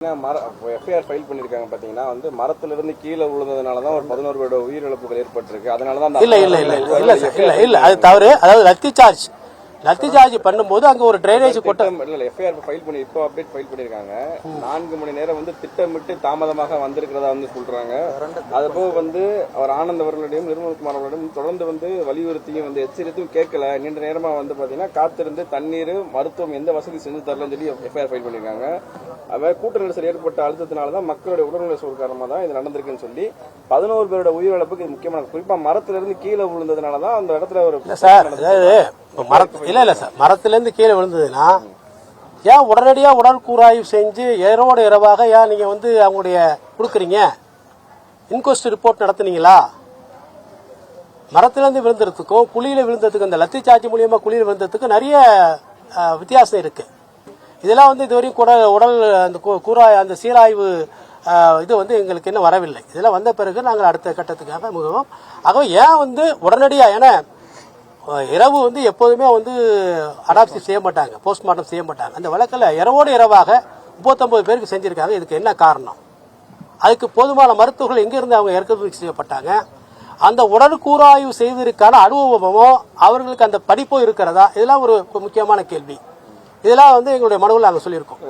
FIR file பண்ணிருக்காங்க பாத்தீங்கன்னா வந்து மரத்துல இருந்து கீழே விழுந்ததுனால தான் ஒரு 11 பேரோட உயிரிழப்புகள் ஏற்பட்டிருக்கு. அதனால தான் இல்ல அது தவறு. அதாவது லத்தி சார்ஜ் பண்ணும்போது அங்க ஒரு டிரைனேஜ் கொட்ட எஃப்ஐஆர் ஃபைல் பண்ணி இப்போ அப்டேட் ஃபைல் பண்ணிருக்காங்க. 4 மணி நேரம் வந்து திட்டமிட்டு தாமதமாக வந்திருக்கிறதா வந்து சொல்றாங்க. அதுபோக வந்து அவர் ஆனந்த் அவர்களிடையும் நிர்மல்குமார் அவர்களிடம் தொடர்ந்து வந்து வலியுறுத்தியும் வந்து எச்சரித்தும் கேட்கல. நீண்ட நேரமா வந்து பாத்தீங்கன்னா காத்திருந்து தண்ணீர் மருத்துவம் எந்த வசதி செஞ்சு தரலன்னு சொல்லி எஃப்ஐஆர் ஃபைல் பண்ணிருக்காங்க. அவர் கூட்ட நெரிசல் ஏற்பட்ட அழுத்தத்தினாலதான் மக்களுடைய உடல்நல சூழல் காரணமா தான் இது நடந்திருக்குன்னு சொல்லி 11 பேரோட உயிரிழப்புக்கு இது முக்கியமான, குறிப்பா மரத்துல இருந்து கீழே விழுந்ததுனாலதான் அந்த இடத்துல ஒரு இல்ல சார், மரத்துல இருந்து கீழே விழுந்ததுன்னா ஏன் உடனடியா உடல் கூராய்வு செஞ்சு இரவோடு இரவாக ஏன் நீங்க வந்து அவங்களுடைய கொடுக்குறீங்க? இன்கொஸ்ட் ரிப்போர்ட் நடத்துனீங்களா? மரத்துல இருந்து விழுந்ததுக்கும் குழியில விழுந்ததுக்கு, இந்த லத்தி சார்ஜ் மூலியமா குழியில விழுந்ததுக்கு நிறைய வித்தியாசம் இருக்கு. இதெல்லாம் வந்து இதுவரையும் கூட உடல் அந்த அந்த சீராய்வு இது வந்து எங்களுக்கு இன்னும் வரவில்லை. இதெல்லாம் வந்த பிறகு நாங்கள் அடுத்த கட்டத்துக்காக முகவும். ஆகவே ஏன் வந்து உடனடியா, ஏன்னா இரவு வந்து எப்போதுமே வந்து அடாப்சி செய்ய மாட்டாங்க, போஸ்ட்மார்ட்டம் செய்ய மாட்டாங்க. அந்த வழக்கில் இரவோடு இரவாக 39 பேருக்கு செஞ்சிருக்காங்க. இதுக்கு என்ன காரணம்? அதுக்கு போதுமான மருத்துவர்கள் எங்கிருந்து அவங்க இறக்குமதி செய்யப்பட்டாங்க? அந்த உடற்கூறாய்வு செய்வதற்கான அனுபவமோ அவர்களுக்கு அந்த படிப்போ இருக்கிறதா? இதெல்லாம் ஒரு முக்கியமான கேள்வி. இதெல்லாம் வந்து எங்களுடைய மனுவில் நாங்கள் சொல்லியிருக்கோம்.